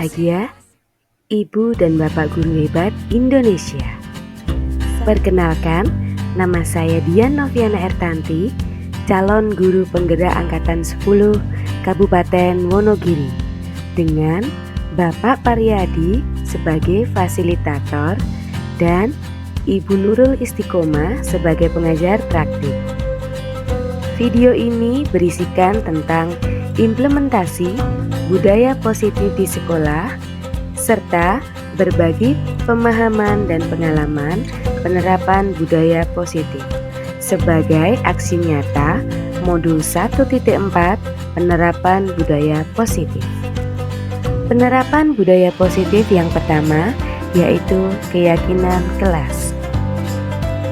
Bahagia, Ibu dan Bapak Guru Hebat Indonesia. Perkenalkan, nama saya Dian Noviana Ertanti, calon guru penggerak Angkatan 10 Kabupaten Wonogiri, dengan Bapak Pariyadi sebagai fasilitator dan Ibu Nurul Istiqomah sebagai pengajar praktik. Video ini berisikan tentang implementasi budaya positif di sekolah, serta berbagi pemahaman dan pengalaman penerapan budaya positif sebagai aksi nyata modul 1.4 penerapan budaya positif. Penerapan budaya positif yang pertama yaitu keyakinan kelas.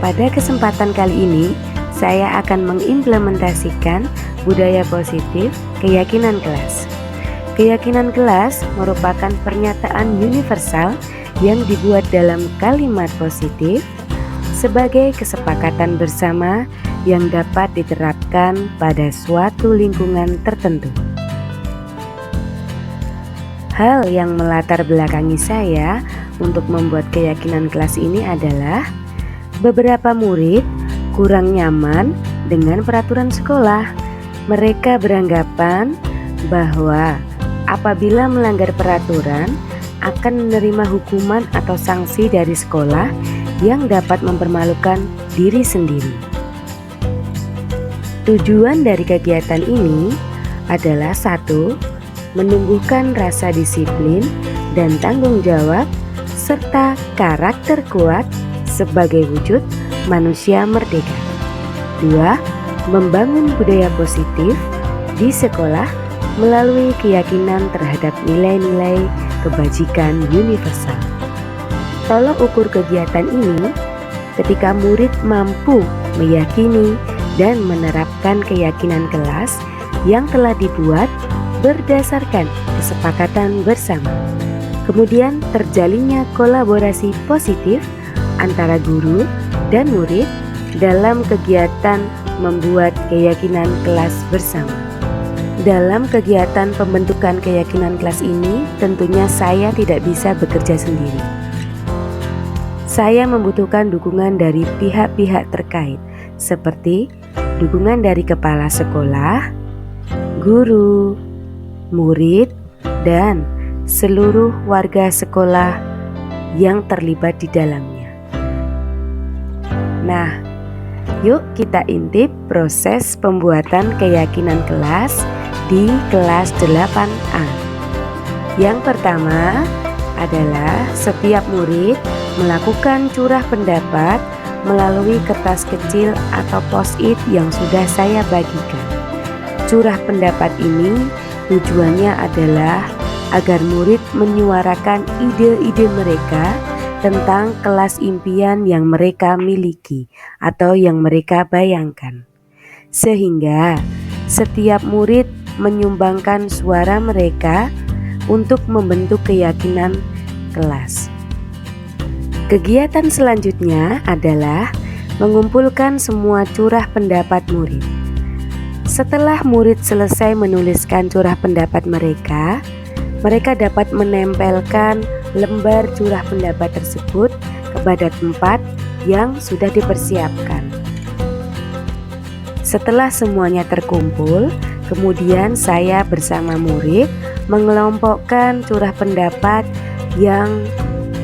Pada kesempatan kali ini, saya akan mengimplementasikan budaya positif keyakinan kelas. Keyakinan kelas merupakan pernyataan universal yang dibuat dalam kalimat positif sebagai kesepakatan bersama yang dapat diterapkan pada suatu lingkungan tertentu. Hal yang melatar belakangi saya untuk membuat keyakinan kelas ini adalah beberapa murid kurang nyaman dengan peraturan sekolah. Mereka beranggapan bahwa apabila melanggar peraturan akan menerima hukuman atau sanksi dari sekolah yang dapat mempermalukan diri sendiri. Tujuan dari kegiatan ini adalah 1. Menumbuhkan rasa disiplin dan tanggung jawab serta karakter kuat sebagai wujud manusia merdeka. 2. Membangun budaya positif di sekolah melalui keyakinan terhadap nilai-nilai kebajikan universal. Tolok ukur kegiatan ini ketika murid mampu meyakini dan menerapkan keyakinan kelas yang telah dibuat berdasarkan kesepakatan bersama. Kemudian terjalinnya kolaborasi positif antara guru dan murid dalam kegiatan membuat keyakinan kelas bersama. Dalam kegiatan pembentukan keyakinan kelas ini, tentunya saya tidak bisa bekerja sendiri. Saya membutuhkan dukungan dari pihak-pihak terkait, seperti dukungan dari kepala sekolah, guru, murid, dan seluruh warga sekolah yang terlibat di dalamnya. Nah, yuk kita intip proses pembuatan keyakinan kelas di kelas 8A. Yang pertama adalah setiap murid melakukan curah pendapat melalui kertas kecil atau post-it yang sudah saya bagikan. Curah pendapat ini tujuannya adalah agar murid menyuarakan ide-ide mereka tentang kelas impian yang mereka miliki atau yang mereka bayangkan, sehingga setiap murid menyumbangkan suara mereka untuk membentuk keyakinan kelas. Kegiatan selanjutnya adalah mengumpulkan semua curah pendapat murid. Setelah murid selesai menuliskan curah pendapat mereka, mereka dapat menempelkan lembar curah pendapat tersebut kepada tempat yang sudah dipersiapkan. Setelah semuanya terkumpul, kemudian saya bersama murid mengelompokkan curah pendapat yang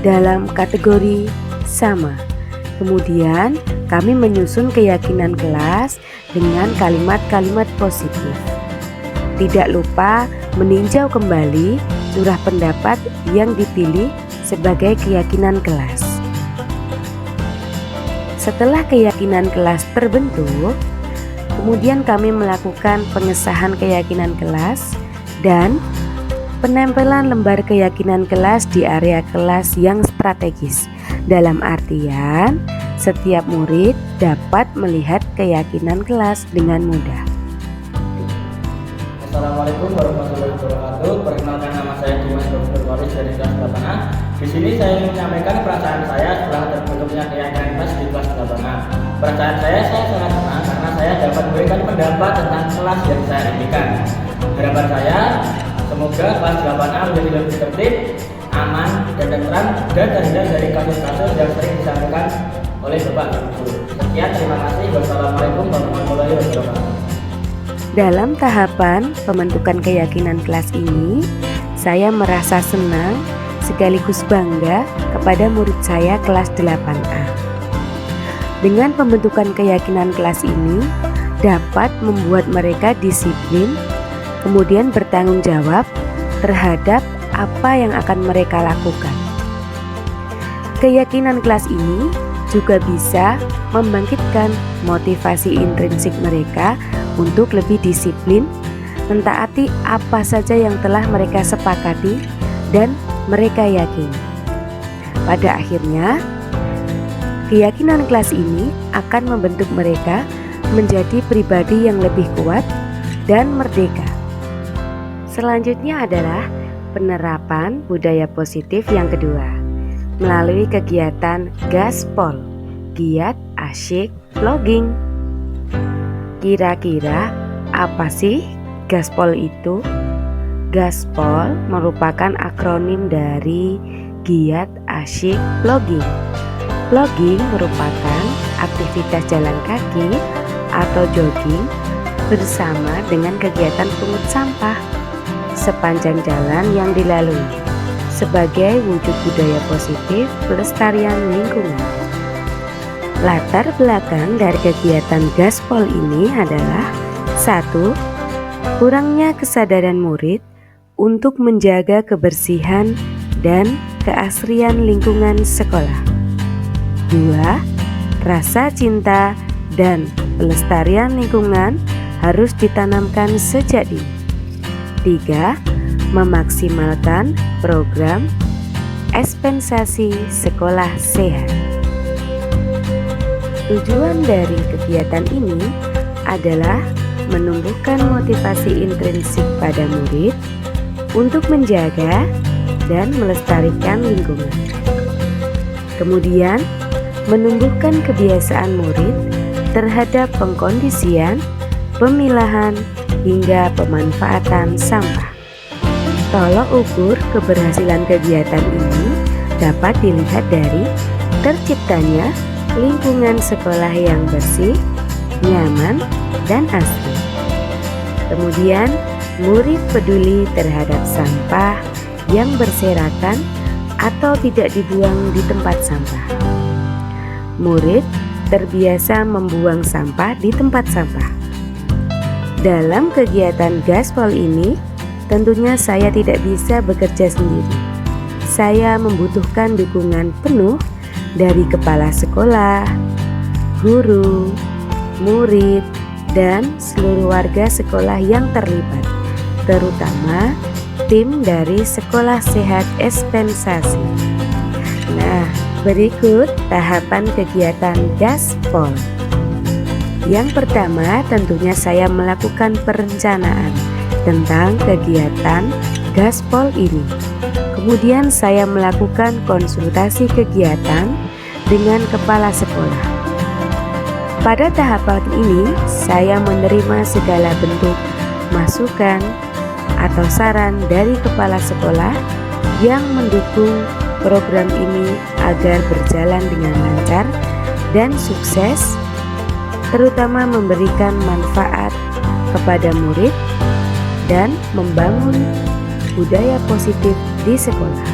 dalam kategori sama. Kemudian kami menyusun keyakinan kelas dengan kalimat-kalimat positif. Tidak lupa meninjau kembali curah pendapat yang dipilih sebagai keyakinan kelas. Setelah keyakinan kelas terbentuk, kemudian kami melakukan pengesahan keyakinan kelas dan penempelan lembar keyakinan kelas di area kelas yang strategis. Dalam artian, setiap murid dapat melihat keyakinan kelas dengan mudah. Assalamualaikum warahmatullahi wabarakatuh. Perkenalkan, nama saya Dimas Dr. Waris dari kelas 8A. Di sini saya ingin menyampaikan perasaan saya setelah terbentuknya keyakinan kelas di kelas 8A. Perasaan saya sangat senang karena saya dapat memberikan pendapat tentang kelas yang saya impikan. Harapan saya semoga kelas 8A menjadi lebih tertib, aman, dan tentram, dan terhindar dari kasus-kasus yang sering disampaikan oleh Bapak dan Ibu. Sekian, terima kasih. Wassalamualaikum warahmatullahi wabarakatuh. Dalam tahapan pembentukan keyakinan kelas ini, saya merasa senang sekaligus bangga kepada murid saya kelas 8A. Dengan pembentukan keyakinan kelas ini dapat membuat mereka disiplin, kemudian bertanggung jawab terhadap apa yang akan mereka lakukan. Keyakinan kelas ini juga bisa membangkitkan motivasi intrinsik mereka untuk lebih disiplin, mentaati apa saja yang telah mereka sepakati dan mereka yakini. Pada akhirnya, keyakinan kelas ini akan membentuk mereka menjadi pribadi yang lebih kuat dan merdeka. Selanjutnya adalah penerapan budaya positif yang kedua melalui kegiatan Gaspol, giat asyik vlogging. Kira-kira apa sih Gaspol itu? Gaspol merupakan akronim dari giat asyik vlogging. Vlogging merupakan aktivitas jalan kaki atau jogging bersama dengan kegiatan pungut sampah sepanjang jalan yang dilalui sebagai wujud budaya positif pelestarian lingkungan. Latar belakang dari kegiatan Gaspol ini adalah 1. Kurangnya kesadaran murid untuk menjaga kebersihan dan keasrian lingkungan sekolah. 2. Rasa cinta dan pelestarian lingkungan harus ditanamkan sejak dini. 3. Memaksimalkan program dispensasi sekolah sehat. Tujuan dari kegiatan ini adalah menumbuhkan motivasi intrinsik pada murid untuk menjaga dan melestarikan lingkungan. Kemudian, menumbuhkan kebiasaan murid terhadap pengkondisian, pemilahan, hingga pemanfaatan sampah. Tolok ukur keberhasilan kegiatan ini dapat dilihat dari terciptanya lingkungan sekolah yang bersih, nyaman, dan asri. Kemudian, murid peduli terhadap sampah yang berserakan atau tidak dibuang di tempat sampah. Murid terbiasa membuang sampah di tempat sampah. Dalam kegiatan Gaspol ini, tentunya saya tidak bisa bekerja sendiri. Saya membutuhkan dukungan penuh dari kepala sekolah, guru, murid, dan seluruh warga sekolah yang terlibat, terutama tim dari Sekolah Sehat Dispensasi. Nah, berikut tahapan kegiatan Gaspol. Yang pertama, tentunya saya melakukan perencanaan tentang kegiatan Gaspol ini. Kemudian saya melakukan konsultasi kegiatan dengan kepala sekolah. Pada tahapan ini, saya menerima segala bentuk masukan atau saran dari kepala sekolah yang mendukung program ini agar berjalan dengan lancar dan sukses, terutama memberikan manfaat kepada murid dan membangun budaya positif di sekolah.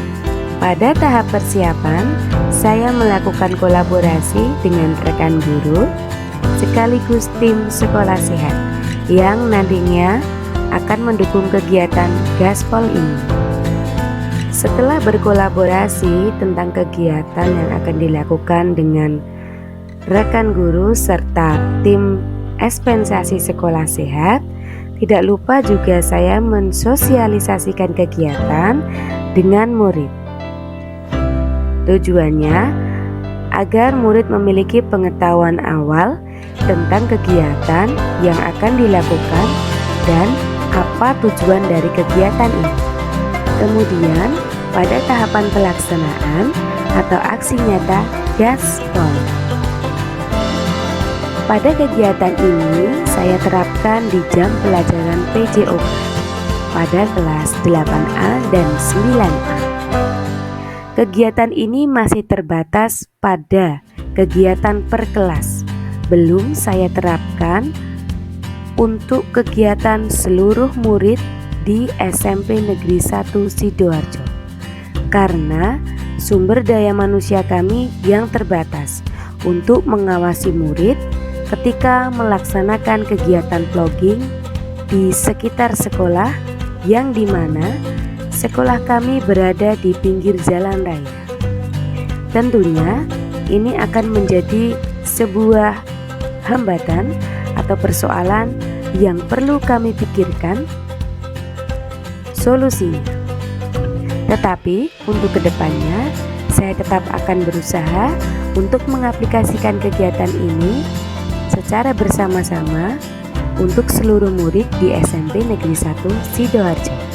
Pada tahap persiapan, saya melakukan kolaborasi dengan rekan guru sekaligus tim sekolah sehat yang nantinya akan mendukung kegiatan Gaspol ini. Setelah berkolaborasi tentang kegiatan yang akan dilakukan dengan rekan guru serta tim dispensasi sekolah sehat, tidak lupa juga saya mensosialisasikan kegiatan dengan murid. Tujuannya agar murid memiliki pengetahuan awal tentang kegiatan yang akan dilakukan dan apa tujuan dari kegiatan ini. Kemudian pada tahapan pelaksanaan atau aksi nyata Gaspol. Pada kegiatan ini saya terapkan di jam pelajaran PJOK pada kelas 8A dan 9A. Kegiatan ini masih terbatas pada kegiatan per kelas. Belum saya terapkan untuk kegiatan seluruh murid di SMP Negeri 1 Sidoarjo. Karena sumber daya manusia kami yang terbatas untuk mengawasi murid ketika melaksanakan kegiatan vlogging di sekitar sekolah yang dimana sekolah kami berada di pinggir jalan raya. Tentunya ini akan menjadi sebuah hambatan atau persoalan yang perlu kami pikirkan solusinya. Tetapi untuk kedepannya saya tetap akan berusaha untuk mengaplikasikan kegiatan ini secara bersama-sama untuk seluruh murid di SMP Negeri 1 Sidoarjo.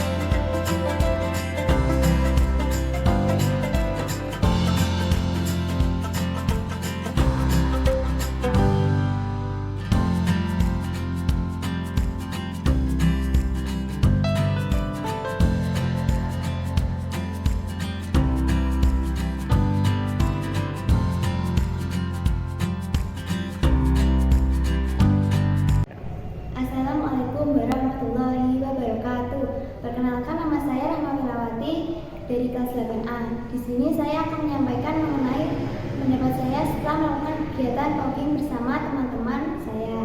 Assalamualaikum warahmatullahi wabarakatuh. Perkenalkan, nama saya Rahma Filawati dari kelas 8A. Di sini saya akan menyampaikan mengenai pendapat saya setelah melakukan kegiatan vlogging bersama teman-teman saya.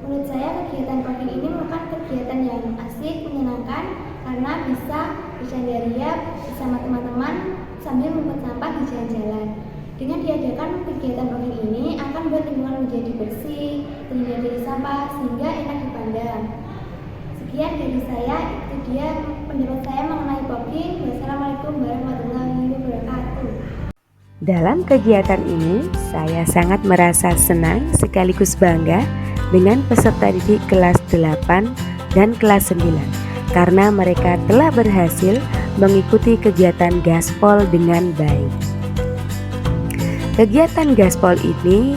Menurut saya kegiatan vlogging ini merupakan kegiatan yang asik, menyenangkan karena bisa bercanda bersama teman-teman sambil membuat sampah di jalan-jalan. Dengan diadakan kegiatan vlogging ini akan membuat lingkungan menjadi bersih, terhindar dari sampah sehingga enak dipandang. Sekian dari saya, itu dia pendapat saya mengenai vlogging. Wassalamualaikum warahmatullahi wabarakatuh. Dalam kegiatan ini, saya sangat merasa senang sekaligus bangga dengan peserta didik kelas 8 dan kelas 9 karena mereka telah berhasil mengikuti kegiatan Gaspol dengan baik. Kegiatan Gaspol ini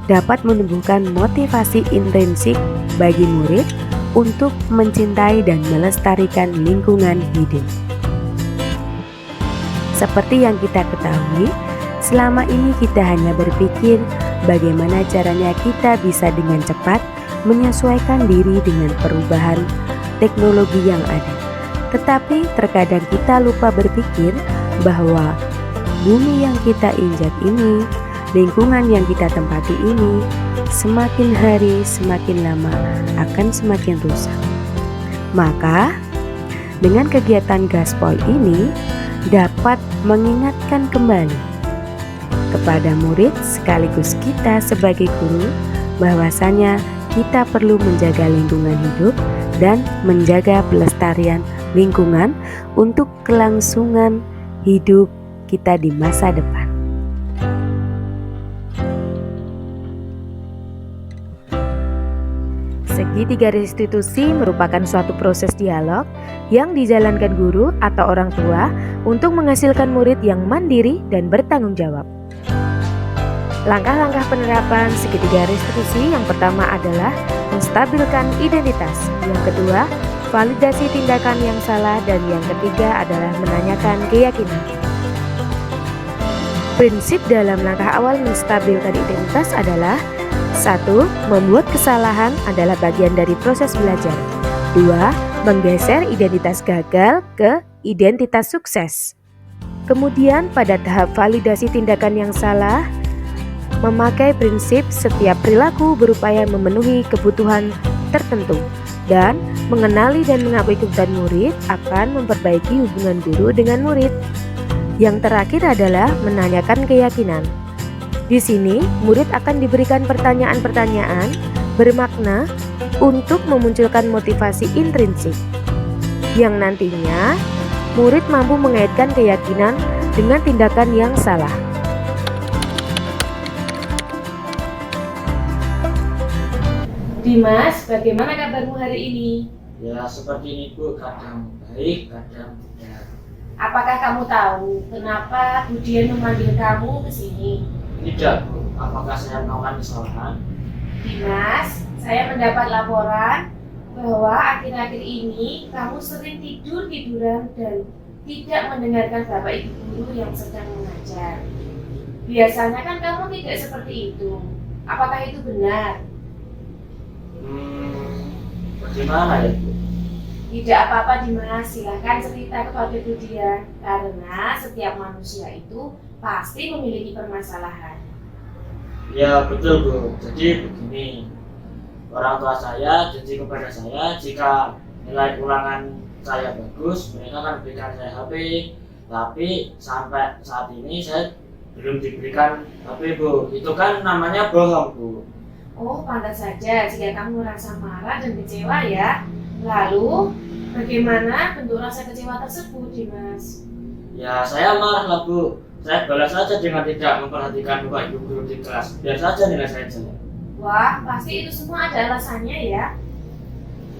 dapat menumbuhkan motivasi intrinsik bagi murid untuk mencintai dan melestarikan lingkungan hidup. Seperti yang kita ketahui, selama ini kita hanya berpikir bagaimana caranya kita bisa dengan cepat menyesuaikan diri dengan perubahan teknologi yang ada. Tetapi terkadang kita lupa berpikir bahwa bumi yang kita injak ini, lingkungan yang kita tempati ini, semakin hari semakin lama akan semakin rusak. Maka dengan kegiatan Gaspol ini dapat mengingatkan kembali kepada murid sekaligus kita sebagai guru bahwasanya kita perlu menjaga lingkungan hidup dan menjaga pelestarian lingkungan untuk kelangsungan hidup kita di masa depan. Segitiga restitusi merupakan suatu proses dialog yang dijalankan guru atau orang tua untuk menghasilkan murid yang mandiri dan bertanggung jawab. Langkah-langkah penerapan segitiga restitusi yang pertama adalah menstabilkan identitas, yang kedua validasi tindakan yang salah, dan yang ketiga adalah menanyakan keyakinan. Prinsip dalam langkah awal menstabilkan identitas adalah: 1. Membuat kesalahan adalah bagian dari proses belajar. 2. Menggeser identitas gagal ke identitas sukses. Kemudian pada tahap validasi tindakan yang salah, memakai prinsip setiap perilaku berupaya memenuhi kebutuhan tertentu, dan mengenali dan mengakui kebutuhan murid akan memperbaiki hubungan guru dengan murid. Yang terakhir adalah menanyakan keyakinan. Di sini, murid akan diberikan pertanyaan-pertanyaan bermakna untuk memunculkan motivasi intrinsik, yang nantinya murid mampu mengaitkan keyakinan dengan tindakan yang salah. Dimas, bagaimana kabarmu hari ini? Ya seperti ini Bu, kadang baik, kadang tidak. Apakah kamu tahu kenapa Budian memanggil kamu ke sini? Tidak Bu, apakah saya melakukan kesalahan? Dimas, saya mendapat laporan bahwa akhir-akhir ini kamu sering tidur-tiduran dan tidak mendengarkan Bapak Ibu guru yang sedang mengajar. Biasanya kan kamu tidak seperti itu. Apakah itu benar? Bagaimana ya Bu? Tidak apa-apa Dimas, silahkan cerita kepada Budian, karena setiap manusia itu pasti memiliki permasalahan. Ya betul Bu, jadi begini, orang tua saya janji kepada saya jika nilai ulangan saya bagus, mereka akan berikan saya HP. Tapi sampai saat ini saya belum diberikan HP Bu. Itu kan namanya bohong Bu. Oh, pantas saja jika kamu merasa marah dan kecewa ya. Lalu, bagaimana bentuk rasa kecewa tersebut, Dimas? Ya saya marah lah Bu. Saya balas saja dengan tidak memperhatikan Bapak Ibu guru di kelas. Biar saja nilai saya jelek. Wah, pasti itu semua ada alasannya ya.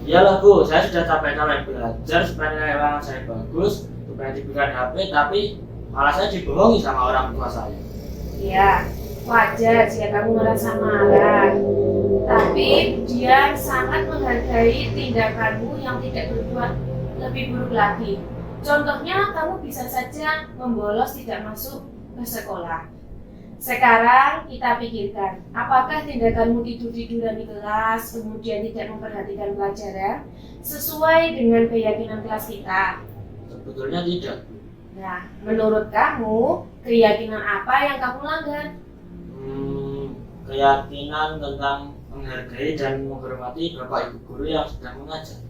Iyalah Bu, saya sudah capek-capek belajar supaya nilai ulangan saya bagus, supaya diberikan HP, tapi malah saya dibohongi sama orang tua saya. Ya, wajar jika kamu merasa marah. Tapi dia sangat menghargai tindakanmu yang tidak berbuat lebih buruk lagi. Contohnya, kamu bisa saja membolos tidak masuk ke sekolah. Sekarang kita pikirkan, apakah tindakanmu tidur-tiduran di kelas, kemudian tidak memperhatikan pelajaran, sesuai dengan keyakinan kelas kita? Sebetulnya tidak Bu. Nah, menurut kamu, keyakinan apa yang kamu langgar? Keyakinan tentang menghargai dan menghormati Bapak Ibu guru yang sedang mengajar.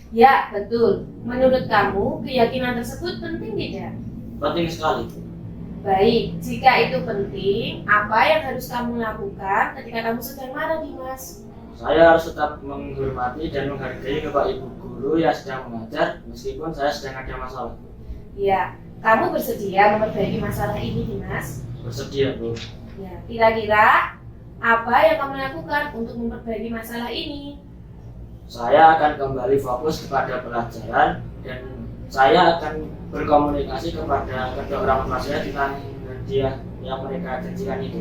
Ya, betul. Menurut kamu, keyakinan tersebut penting tidak? Penting sekali Bu. Baik, jika itu penting, apa yang harus kamu lakukan ketika kamu sedang marah, Dimas? Saya harus tetap menghormati dan menghargai Bapak Ibu guru yang sedang mengajar meskipun saya sedang ada masalah. Ya, kamu bersedia memperbaiki masalah ini, Dimas? Bersedia Bu. Ya, kira-kira apa yang kamu lakukan untuk memperbaiki masalah ini? Saya akan kembali fokus kepada pelajaran dan saya akan berkomunikasi kepada kedua orang tua saya tentang hadiah yang mereka janjikan itu.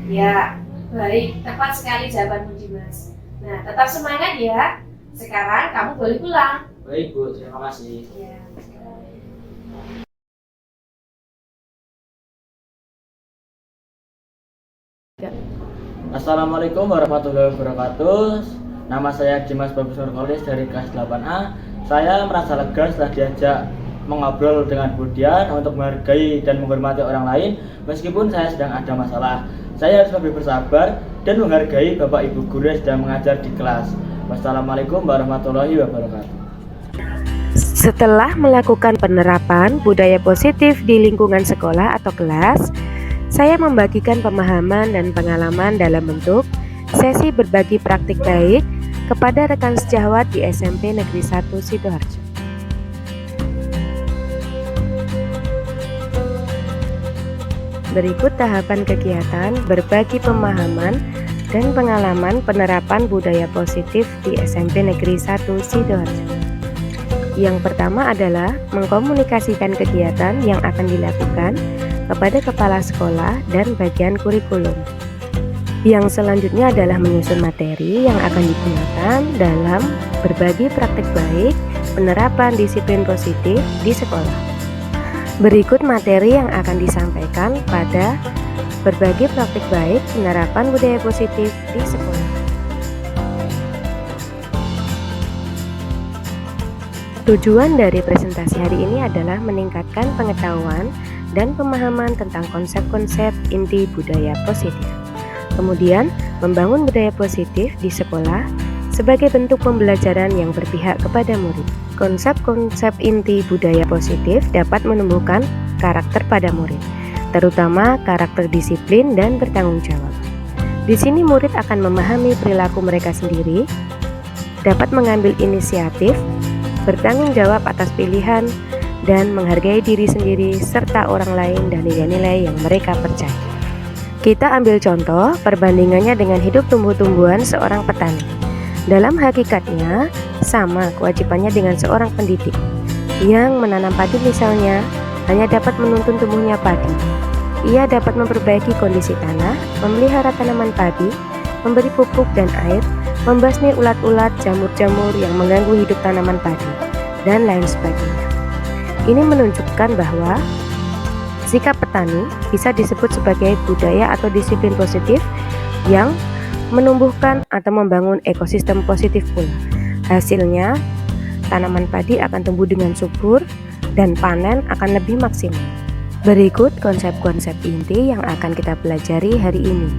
Ya, baik, tepat sekali jawabanmu, Dimas. Nah, tetap semangat ya. Sekarang kamu boleh pulang. Baik Bu, terima kasih. Ya. Assalamualaikum warahmatullahi wabarakatuh. Nama saya Dimas Bagus Nurkolis dari kelas 8A. Saya merasa lega setelah diajak mengobrol dengan Budian untuk menghargai dan menghormati orang lain meskipun saya sedang ada masalah. Saya harus lebih bersabar dan menghargai Bapak Ibu guru yang sedang mengajar di kelas. Wassalamualaikum warahmatullahi wabarakatuh. Setelah melakukan penerapan budaya positif di lingkungan sekolah atau kelas, saya membagikan pemahaman dan pengalaman dalam bentuk sesi berbagi praktik baik kepada rekan sejawat di SMP Negeri 1 Sidoarjo. Berikut tahapan kegiatan berbagi pemahaman dan pengalaman penerapan budaya positif di SMP Negeri 1 Sidoarjo. Yang pertama adalah mengkomunikasikan kegiatan yang akan dilakukan kepada kepala sekolah dan bagian kurikulum. Yang selanjutnya adalah menyusun materi yang akan digunakan dalam berbagi praktik baik penerapan disiplin positif di sekolah. Berikut materi yang akan disampaikan pada berbagai praktik baik penerapan budaya positif di sekolah. Tujuan dari presentasi hari ini adalah meningkatkan pengetahuan dan pemahaman tentang konsep-konsep inti budaya positif. Kemudian, membangun budaya positif di sekolah sebagai bentuk pembelajaran yang berpihak kepada murid. Konsep-konsep inti budaya positif dapat menumbuhkan karakter pada murid, terutama karakter disiplin dan bertanggung jawab. Di sini murid akan memahami perilaku mereka sendiri, dapat mengambil inisiatif, bertanggung jawab atas pilihan, dan menghargai diri sendiri serta orang lain dan nilai-nilai yang mereka percaya. Kita ambil contoh perbandingannya dengan hidup tumbuh-tumbuhan seorang petani. Dalam hakikatnya, sama kewajibannya dengan seorang pendidik yang menanam padi misalnya, hanya dapat menuntun tumbuhnya padi. Ia dapat memperbaiki kondisi tanah, memelihara tanaman padi, memberi pupuk dan air, membasmi ulat-ulat, jamur-jamur yang mengganggu hidup tanaman padi, dan lain sebagainya. Ini menunjukkan bahwa sikap petani bisa disebut sebagai budaya atau disiplin positif yang menumbuhkan atau membangun ekosistem positif pula. Hasilnya, tanaman padi akan tumbuh dengan subur dan panen akan lebih maksimal. Berikut konsep-konsep inti yang akan kita pelajari hari ini.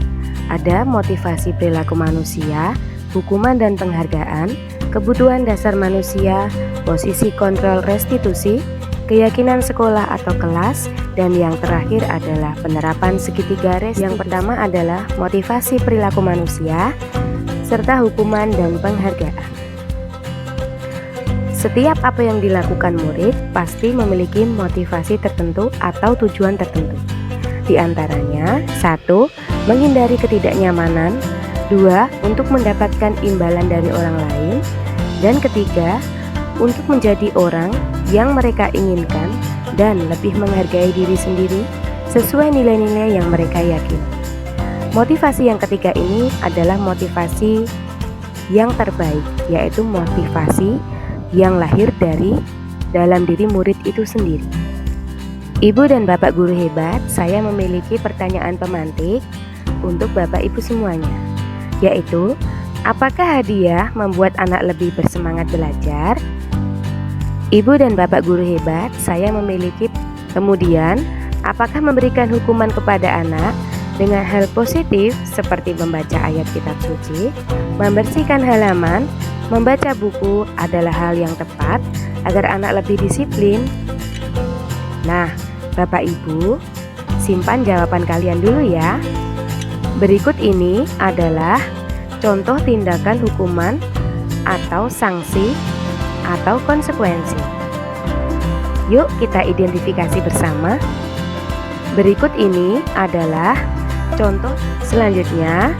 Ada motivasi perilaku manusia, hukuman dan penghargaan, kebutuhan dasar manusia, posisi kontrol restitusi, keyakinan sekolah atau kelas, dan yang terakhir adalah penerapan segitiga restitusi. Yang pertama adalah motivasi perilaku manusia, serta hukuman dan penghargaan. Setiap apa yang dilakukan murid pasti memiliki motivasi tertentu atau tujuan tertentu. Di antaranya, 1. Menghindari ketidaknyamanan, 2. Untuk mendapatkan imbalan dari orang lain, dan ketiga, untuk menjadi orang yang mereka inginkan dan lebih menghargai diri sendiri sesuai nilai-nilai yang mereka yakini. Motivasi yang ketiga ini adalah motivasi yang terbaik, yaitu motivasi yang lahir dari dalam diri murid itu sendiri. Ibu dan Bapak guru hebat, saya memiliki pertanyaan pemantik untuk Bapak Ibu semuanya, yaitu apakah hadiah membuat anak lebih bersemangat belajar? Ibu dan Bapak guru hebat, saya memiliki. Kemudian, apakah memberikan hukuman kepada anak dengan hal positif seperti membaca ayat kitab suci, membersihkan halaman, membaca buku adalah hal yang tepat agar anak lebih disiplin? Nah, Bapak Ibu, simpan jawaban kalian dulu ya. Berikut ini adalah contoh tindakan hukuman atau sanksi atau konsekuensi. Yuk kita identifikasi bersama. Berikut ini adalah contoh. Selanjutnya,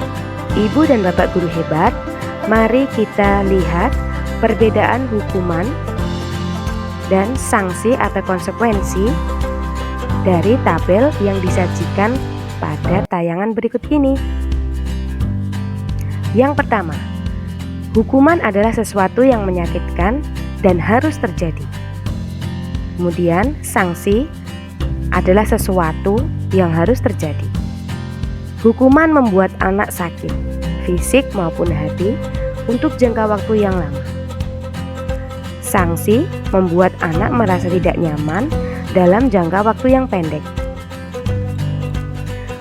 Ibu dan Bapak guru hebat, mari kita lihat perbedaan hukuman dan sanksi atau konsekuensi dari tabel yang disajikan pada tayangan berikut ini. Yang pertama, hukuman adalah sesuatu yang menyakitkan dan harus terjadi. Kemudian, sanksi adalah sesuatu yang harus terjadi. Hukuman membuat anak sakit, fisik maupun hati, untuk jangka waktu yang lama. Sanksi membuat anak merasa tidak nyaman dalam jangka waktu yang pendek.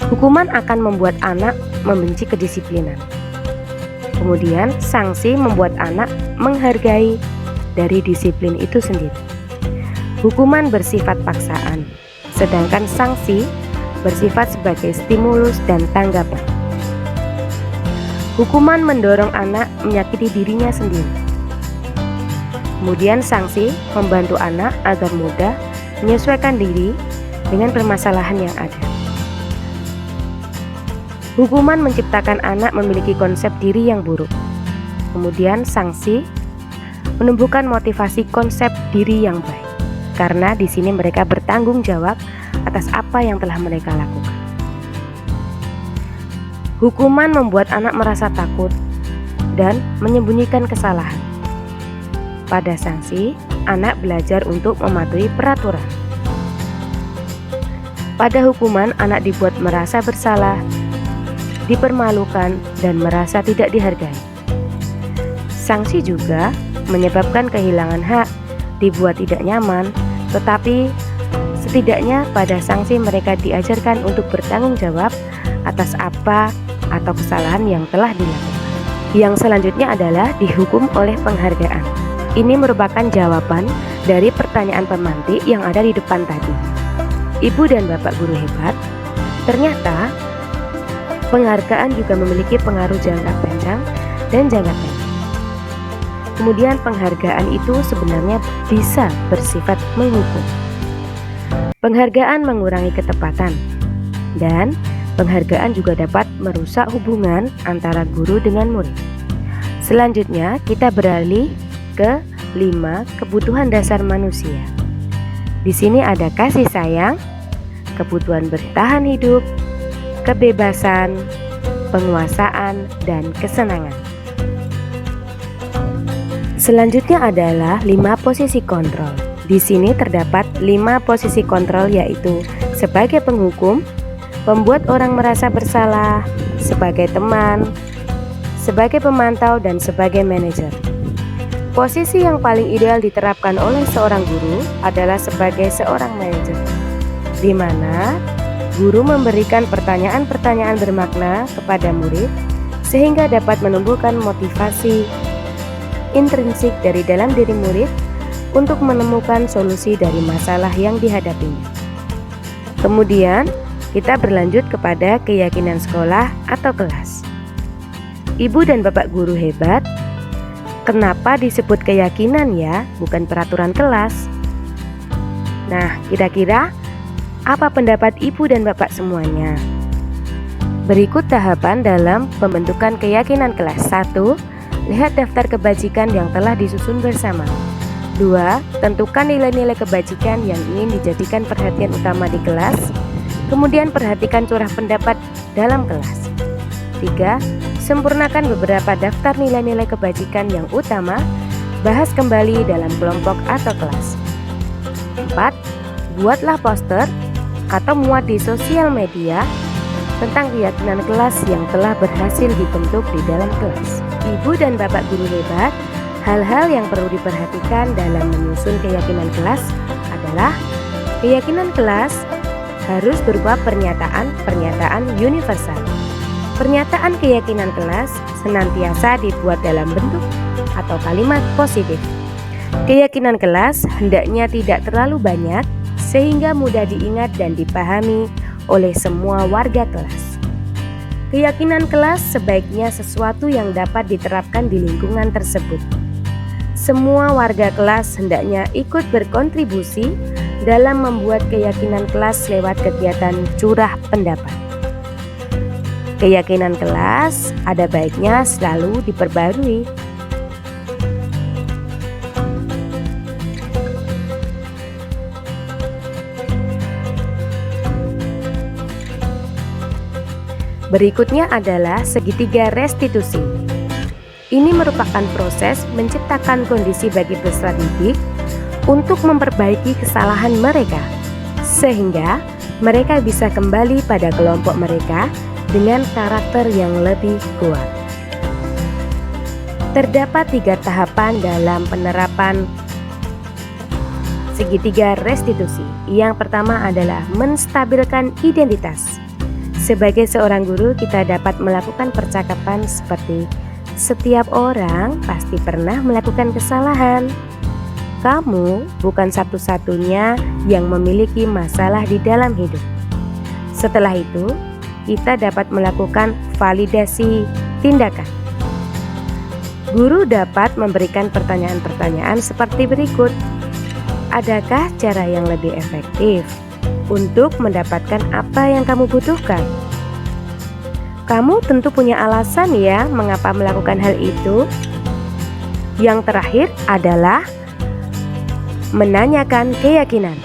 Hukuman akan membuat anak membenci kedisiplinan. Kemudian, sanksi membuat anak menghargai dari disiplin itu sendiri. Hukuman bersifat paksaan, sedangkan sanksi bersifat sebagai stimulus dan tanggapan. Hukuman mendorong anak menyakiti dirinya sendiri. Kemudian, sanksi membantu anak agar mudah menyesuaikan diri dengan permasalahan yang ada. Hukuman menciptakan anak memiliki konsep diri yang buruk. Kemudian, sanksi menumbuhkan motivasi konsep diri yang baik, karena di sini mereka bertanggung jawab atas apa yang telah mereka lakukan. Hukuman membuat anak merasa takut dan menyembunyikan kesalahan. Pada sanksi, anak belajar untuk mematuhi peraturan. Pada hukuman, anak dibuat merasa bersalah, dipermalukan, dan merasa tidak dihargai. Sanksi juga menyebabkan kehilangan hak, dibuat tidak nyaman, tetapi setidaknya pada sanksi mereka diajarkan untuk bertanggung jawab atas apa atau kesalahan yang telah dilakukan. Yang selanjutnya adalah dihukum oleh penghargaan. Ini merupakan jawaban dari pertanyaan pemantik yang ada di depan tadi. Ibu dan bapak guru hebat, ternyata penghargaan juga memiliki pengaruh jangka panjang dan jangka pendek. Kemudian penghargaan itu sebenarnya bisa bersifat menghukum. Penghargaan mengurangi ketepatan, dan penghargaan juga dapat merusak hubungan antara guru dengan murid. Selanjutnya kita beralih ke 5 kebutuhan dasar manusia. Di sini ada kasih sayang, kebutuhan bertahan hidup, kebebasan, penguasaan, dan kesenangan. Selanjutnya adalah 5 posisi kontrol. Di sini terdapat 5 posisi kontrol, yaitu sebagai penghukum, membuat orang merasa bersalah, sebagai teman, sebagai pemantau, dan sebagai manajer. Posisi yang paling ideal diterapkan oleh seorang guru adalah sebagai seorang manajer, di mana guru memberikan pertanyaan-pertanyaan bermakna kepada murid sehingga dapat menumbuhkan motivasi intrinsik dari dalam diri murid untuk menemukan solusi dari masalah yang dihadapinya. Kemudian kita berlanjut kepada keyakinan sekolah atau kelas. Ibu dan bapak guru hebat, kenapa disebut keyakinan ya, bukan peraturan kelas? Nah, kira-kira apa pendapat ibu dan bapak semuanya? Berikut tahapan dalam pembentukan keyakinan kelas. 1. Lihat daftar kebajikan yang telah disusun bersama. 2. Tentukan nilai-nilai kebajikan yang ingin dijadikan perhatian utama di kelas. Kemudian perhatikan curah pendapat dalam kelas. 3. Sempurnakan beberapa daftar nilai-nilai kebajikan yang utama. Bahas kembali dalam kelompok atau kelas. 4. Buatlah poster atau muat di sosial media tentang keyakinan kelas yang telah berhasil dibentuk di dalam kelas. Ibu dan bapak guru hebat, hal-hal yang perlu diperhatikan dalam menyusun keyakinan kelas adalah keyakinan kelas harus berupa pernyataan universal. Pernyataan keyakinan kelas senantiasa dibuat dalam bentuk atau kalimat positif. Keyakinan kelas hendaknya tidak terlalu banyak sehingga mudah diingat dan dipahami oleh semua warga kelas. Keyakinan kelas sebaiknya sesuatu yang dapat diterapkan di lingkungan tersebut. Semua warga kelas hendaknya ikut berkontribusi dalam membuat keyakinan kelas lewat kegiatan curah pendapat. Keyakinan kelas ada baiknya selalu diperbarui. Berikutnya adalah segitiga restitusi. Ini merupakan proses menciptakan kondisi bagi peserta didik untuk memperbaiki kesalahan mereka, sehingga mereka bisa kembali pada kelompok mereka dengan karakter yang lebih kuat. Terdapat 3 tahapan dalam penerapan segitiga restitusi. Yang pertama adalah menstabilkan identitas. Sebagai seorang guru, kita dapat melakukan percakapan seperti setiap orang pasti pernah melakukan kesalahan. Kamu bukan satu-satunya yang memiliki masalah di dalam hidup. Setelah itu, kita dapat melakukan validasi tindakan. Guru dapat memberikan pertanyaan-pertanyaan seperti berikut. Adakah cara yang lebih efektif untuk mendapatkan apa yang kamu butuhkan? Kamu tentu punya alasan ya mengapa melakukan hal itu. Yang terakhir adalah menanyakan keyakinan.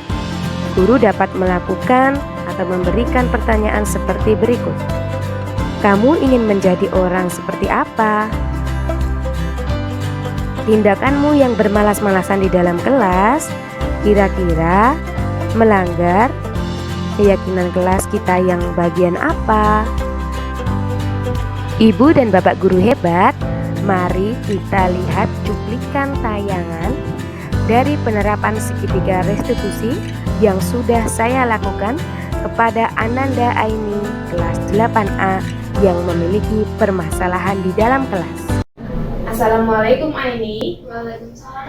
Guru dapat melakukan atau memberikan pertanyaan seperti berikut. Kamu ingin menjadi orang seperti apa? Tindakanmu yang bermalas-malasan di dalam kelas kira-kira melanggar keyakinan kelas kita yang bagian apa? Ibu dan Bapak guru hebat, mari kita lihat cuplikan tayangan dari penerapan segitiga restitusi yang sudah saya lakukan kepada Ananda Aini kelas 8A yang memiliki permasalahan di dalam kelas. Assalamualaikum Aini. Waalaikumsalam.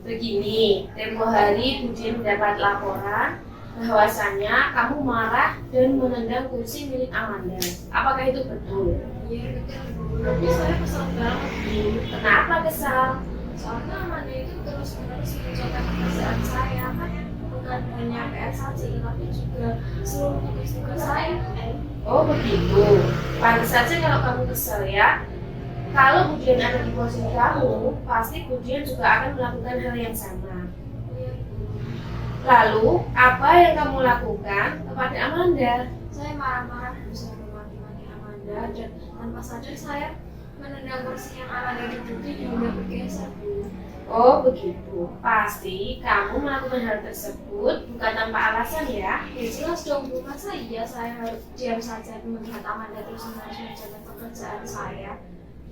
Begini, tempo hari Budin mendapat laporan bahwasannya kamu marah dan menendang kursi milik Amanda. Apakah itu betul? Iya betul Bu, tapi saya kesal banget Bu. Kenapa kesal? Soalnya Amanda itu terus-menerus mencontoh pekerjaan saya, kan bukan hanya PR saja, tapi juga seluruh tugas-tugas saya. Oh begitu. Pantas saja kalau kamu kesal ya. Kalau Budian ada di posisi kamu, pasti Budian juga akan melakukan hal yang sama. Iya Bu. Lalu, apa yang kamu lakukan kepada Amanda? Saya marah-marah berusaha memaki-maki Amanda dan tanpa sadar saya menendang kursi yang Amanda duduki hingga bergeser Bu. Oh begitu. Pasti kamu melakukan hal tersebut bukan tanpa alasan ya. Ya jelas dong Bu, masa iya saya harus diam saja melihat Amanda terus-menerus mencontoh pekerjaan saya?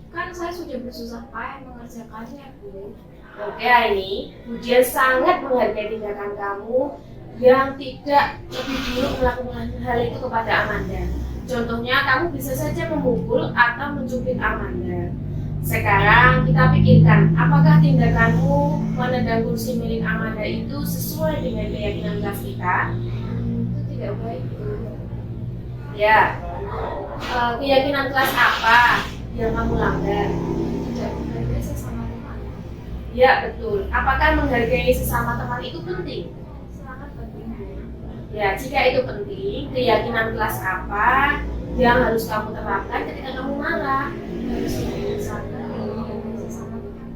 Kan saya sudah bersusah payah mengerjakannya Bu. Oke Aini, Budian sangat menghargai tindakan kamu yang tidak lebih dulu melakukan hal itu kepada Amanda. Contohnya kamu bisa saja memukul atau mencubit Amanda. Sekarang kita pikirkan, apakah tindakanmu menendang kursi milik Amanda itu sesuai dengan keyakinan kelas kita? Itu tidak baik Bu. Ya, keyakinan kelas apa yang kamu langgar? Tidak menghargai sesama teman. Ya betul. Apakah menghargai sesama teman itu penting? Sangat penting Bu. Ya, jika itu penting, keyakinan kelas apa yang harus kamu terapkan ketika kamu marah? Harus lebih sadar dan menghargai sesama teman.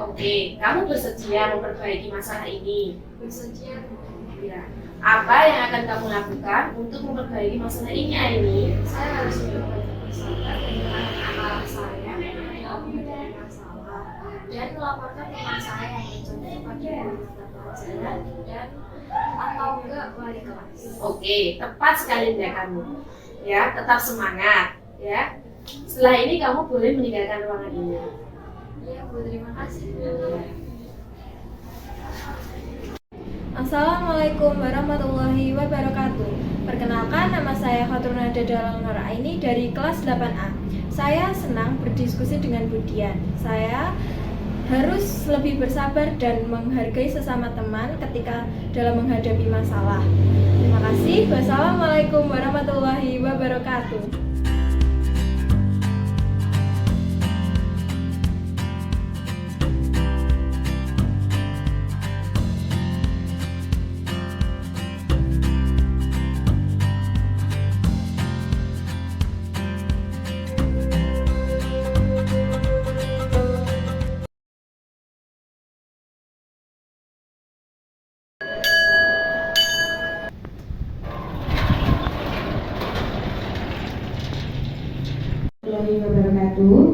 Oke, kamu bersedia memperbaiki masalah ini? Bersedia Bu. Ya. Apa yang akan kamu lakukan untuk memperbaiki masalah ini, Aini? Saya harus lebih bersabar dan mengenal saya dalam menghadapi masalah dan melaporkan teman saya yang mencontoh pada guru mata pelajaran dan atau ke wali kelas. Oke, tepat sekali tindakanmu. Ya, tetap semangat. Ya. Setelah ini kamu boleh meninggalkan ruangan ini. Iya Bu, terima kasih Bu. Assalamualaikum warahmatullahi wabarakatuh. Perkenalkan, nama saya Khatrunada Dalal Nur Aini dari kelas 8A. Saya senang berdiskusi dengan Budian. Saya harus lebih bersabar dan menghargai sesama teman ketika dalam menghadapi masalah. Terima kasih. Wassalamualaikum warahmatullahi wabarakatuh.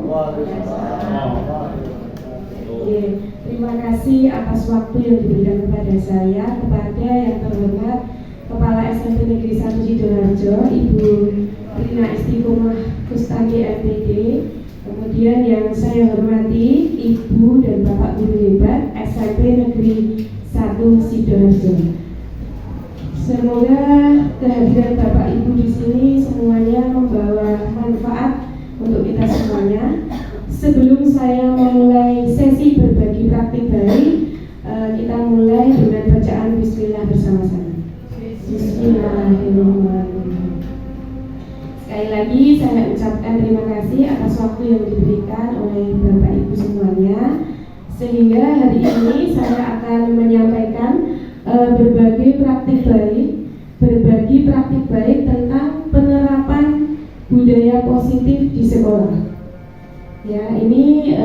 Wabarakatuh. Oke, terima kasih atas waktu yang diberikan kepada saya, kepada yang terhormat Kepala SMP Negeri 1 Sidoarjo, Ibu Rina Istiqomah Kustadi MPD, kemudian yang saya hormati Ibu dan Bapak guru hebat SMP Negeri 1 Sidoarjo. Semoga kehadiran Bapak Ibu di sini semuanya membawa manfaat untuk kita semuanya. Sebelum saya memulai sesi berbagi praktik baik, kita mulai dengan bacaan Bismillah bersama-sama. Bismillahirrahmanirrahim. Sekali lagi saya ucapkan terima kasih atas waktu yang diberikan oleh Bapak Ibu semuanya, sehingga hari ini saya akan menyampaikan berbagi praktik baik tentang penerapan budaya positif di sekolah. Ya, ini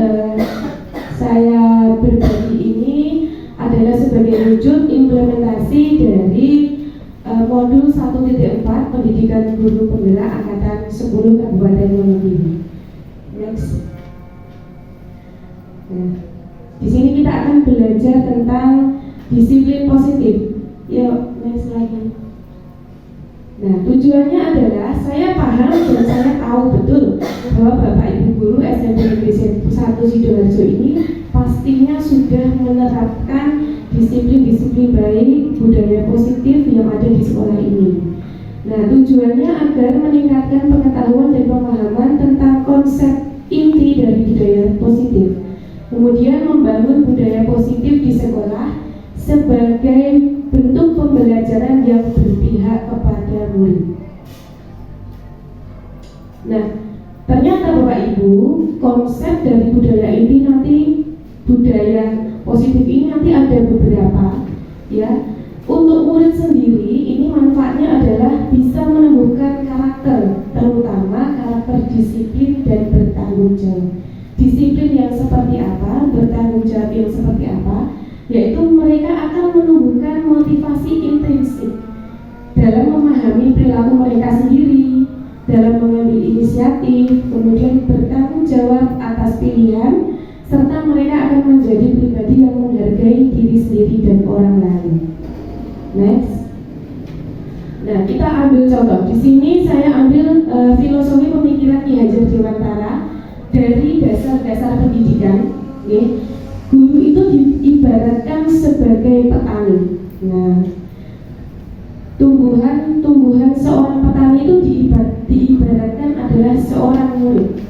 saya berbagi ini adalah sebagai wujud implementasi dari modul 1.4 pendidikan guru penggerak angkatan 10 Kabupaten Wonogiri. Next. Nah, di sini kita akan belajar tentang disiplin positif. Yuk, next lagi. Nah, tujuannya adalah saya paham dan saya tahu betul bahwa Bapak Ibu guru SMP Negeri 1 Sidoarjo ini pastinya sudah menerapkan disiplin-disiplin baik, budaya positif yang ada di sekolah ini. Nah, tujuannya agar meningkatkan pengetahuan dan pemahaman tentang konsep inti dari budaya positif. Kemudian membangun budaya positif di sekolah sebagai bentuk pembelajaran yang berpihak kepada murid. Nah, ternyata Bapak Ibu, konsep dari budaya ini nanti, budaya positif ini nanti ada beberapa, ya. Untuk murid sendiri, ini manfaatnya adalah bisa menumbuhkan karakter, terutama karakter disiplin dan bertanggung jawab. Disiplin yang seperti apa, bertanggung jawab yang seperti apa, yaitu mereka akan menumbuhkan motivasi intrinsik dalam memahami perilaku mereka sendiri, dalam mengambil inisiatif, kemudian bertanggung jawab atas pilihan, serta mereka akan menjadi pribadi yang menghargai diri sendiri dan orang lain. Next. Nah, kita ambil contoh. Di sini saya ambil filosofi pemikiran Ki Hajar Dewantara dari dasar-dasar pendidikan. Okay. Guru itu diibaratkan sebagai petani. Nah, tumbuhan seorang petani itu diibaratkan adalah seorang murid.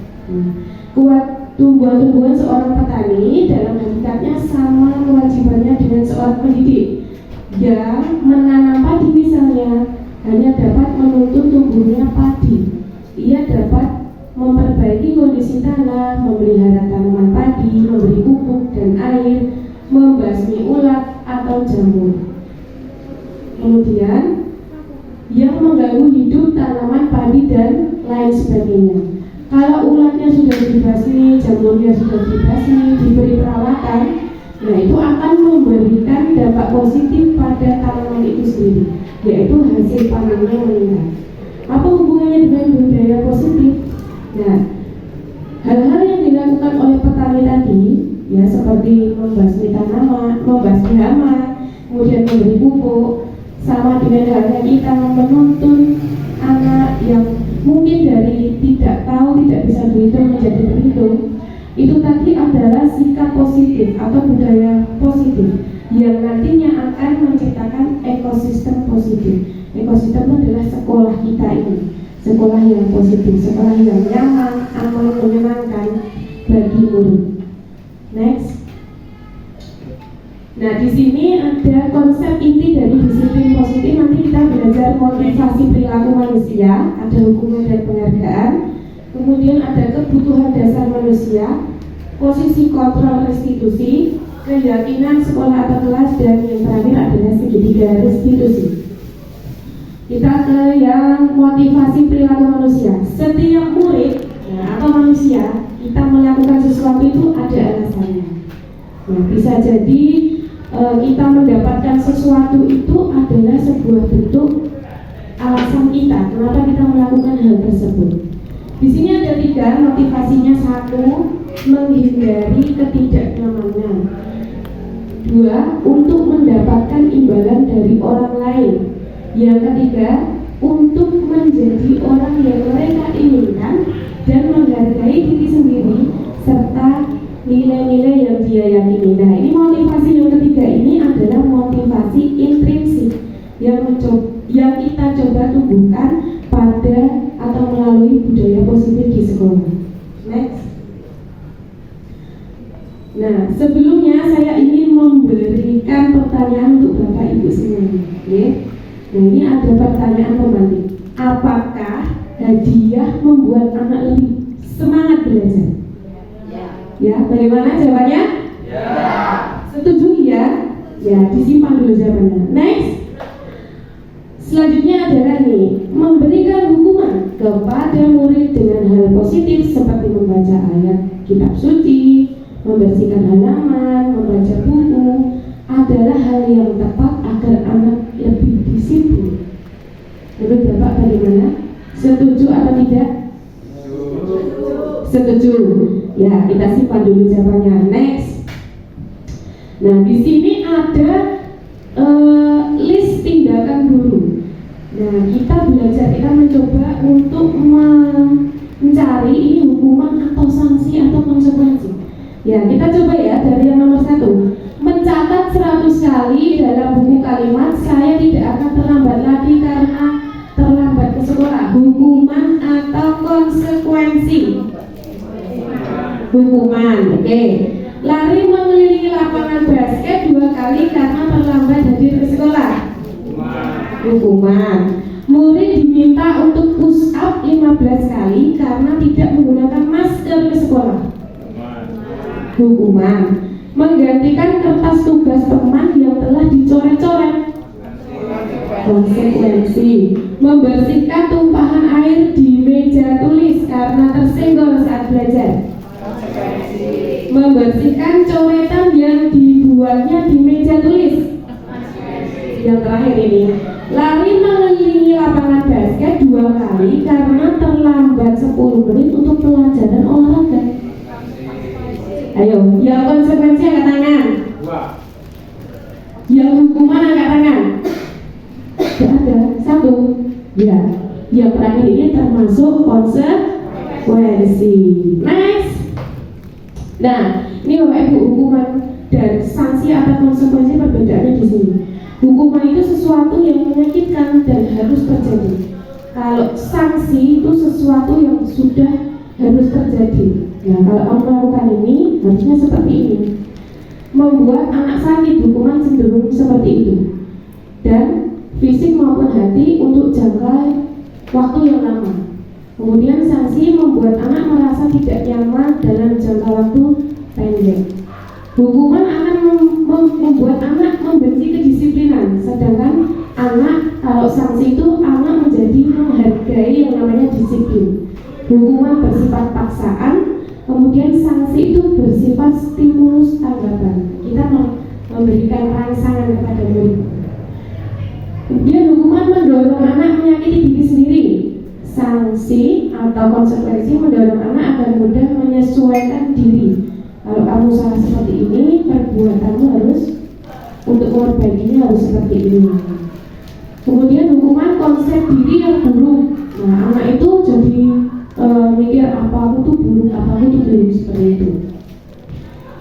Tumbuhan seorang petani dalam hakikatnya sama kewajibannya dengan seorang pendidik yang menanam padi misalnya hanya dapat menuntun tumbuhnya padi. Ia dapat memperbaiki kondisi tanah, memelihara tanaman padi, memberi pupuk dan air, membasmi ulat atau jamur. Kemudian yang mengganggu hidup tanaman padi dan lain sebagainya. Kalau ulatnya sudah dibasmi, jamurnya sudah dibasmi, diberi perawatan, nah itu akan memberikan dampak positif pada tanaman itu sendiri, yaitu hasil panennya meningkat. Apa hubungannya dengan budaya positif? Nah, hal-hal yang dilakukan oleh petani tadi, ya seperti membasmi tanaman, membasmi hama, kemudian memberi pupuk, sama dengan halnya kita menuntun anak yang mungkin dari tidak tahu, tidak bisa berhitung menjadi berhitung. Itu tadi adalah sikap positif atau budaya positif yang nantinya akan menciptakan ekosistem positif. Ekosistem adalah sekolah kita ini, sekolah yang positif, sekolah yang nyaman, aman, menyenangkan bagi murid. Next. Nah, di sini ada konsep inti dari disiplin positif. Nanti kita belajar motivasi perilaku manusia, ada hukuman dan penghargaan. Kemudian ada kebutuhan dasar manusia, posisi kontrol restitusi, keyakinan sekolah atau kelas, dan yang terakhir adalah segitiga restitusi. Kita ke yang motivasi perilaku manusia. Setiap murid atau manusia, kita melakukan sesuatu itu ada alasannya. Nah, bisa jadi kita mendapatkan sesuatu itu adalah sebuah bentuk alasan kita kenapa kita melakukan hal tersebut. Di sini ada 3 motivasinya. 1, menghindari ketidaknyamanan. 2, untuk mendapatkan imbalan dari orang lain. Yang ketiga, untuk menjadi orang yang mereka inginkan dan menghargai diri sendiri serta nilai-nilai yang dia yakini. Nah, ini motivasi yang ketiga ini adalah motivasi intrinsik yang kita coba tumbuhkan pada atau melalui budaya positif di sekolah. Next. Nah, sebelumnya saya ingin memberikan pertanyaan untuk Bapak Ibu semuanya. Okay? Nah, ini ada pertanyaan pembanding. Apakah hadiah membuat anak lebih semangat belajar? Ya, bagaimana jawabannya? Ya. Setuju ya? Ya, disimpan dulu jawabannya. Next. Selanjutnya adalah nih, memberikan hukuman kepada murid dengan hal positif seperti membaca ayat kitab suci, membersihkan halaman, membaca buku adalah hal yang tepat agar anak lebih disiplin. Menurut Bapak bagaimana? Setuju atau tidak? Setuju. Ya, kita simpan dulu jawabannya. Next. Nah, di sini ada list tindakan guru. Nah, kita belajar, kita mencoba untuk mencari ini hukuman atau sanksi atau konsekuensi. Ya, kita coba ya dari yang nomor 1. Mencatat 100 kali dalam buku kalimat saya tidak akan terlambat lagi karena terlambat ke sekolah. Hukuman atau konsekuensi? Hukuman, oke. Lari mengelilingi lapangan basket 2 kali karena terlambat hadir ke sekolah. Hukuman. Murid diminta untuk push up 15 kali karena tidak menggunakan masker ke sekolah. Hukuman. Menggantikan kertas tugas teman yang telah dicoret-coret. Konsekuensi. Membersihkan tumpahan air di meja tulis karena tersenggol saat belajar. Membersihkan coretan yang dibuatnya di meja tulis. Yang terakhir ini, lari mengelilingi lapangan basket 2 kali karena terlambat 10 menit untuk pelajaran olahraga. Ayo, yang konsekuensi angkat tangan. Yang hukuman angkat tangan. Tidak ada, 1. Ya, yang terakhir ini termasuk konsekuensi. Next. Nah, ini Bapak Ibu, hukuman dan sanksi atau konsekuensi perbedaannya di sini. Hukuman itu sesuatu yang menyakitkan dan harus terjadi. Kalau sanksi itu sesuatu yang sudah harus terjadi. Nah, kalau kamu melakukan ini, harusnya seperti ini. Membuat anak sakit, hukuman cenderung seperti itu. Dan fisik maupun hati untuk jangka waktu yang lama. Kemudian sanksi membuat anak merasa tidak nyaman dalam jangka waktu pendek. Hukuman akan membuat anak membenci kedisiplinan, sedangkan anak, kalau sanksi itu anak menjadi menghargai yang namanya disiplin. Hukuman bersifat paksaan, kemudian sanksi itu bersifat stimulus tanggapan. Kita memberikan rangsangan kepada murid. Kemudian hukuman mendorong anak menyakiti diri sendiri. Sanksi atau konsekuensi mendorong anak agar mudah menyesuaikan diri. Kalau kamu salah seperti ini, perbuatanmu harus untuk memperbaikinya harus seperti ini. Kemudian hukuman konsep diri yang buruk. Nah, anak itu jadi mikir apa aku tuh buruk, apa aku tuh buruk, seperti itu.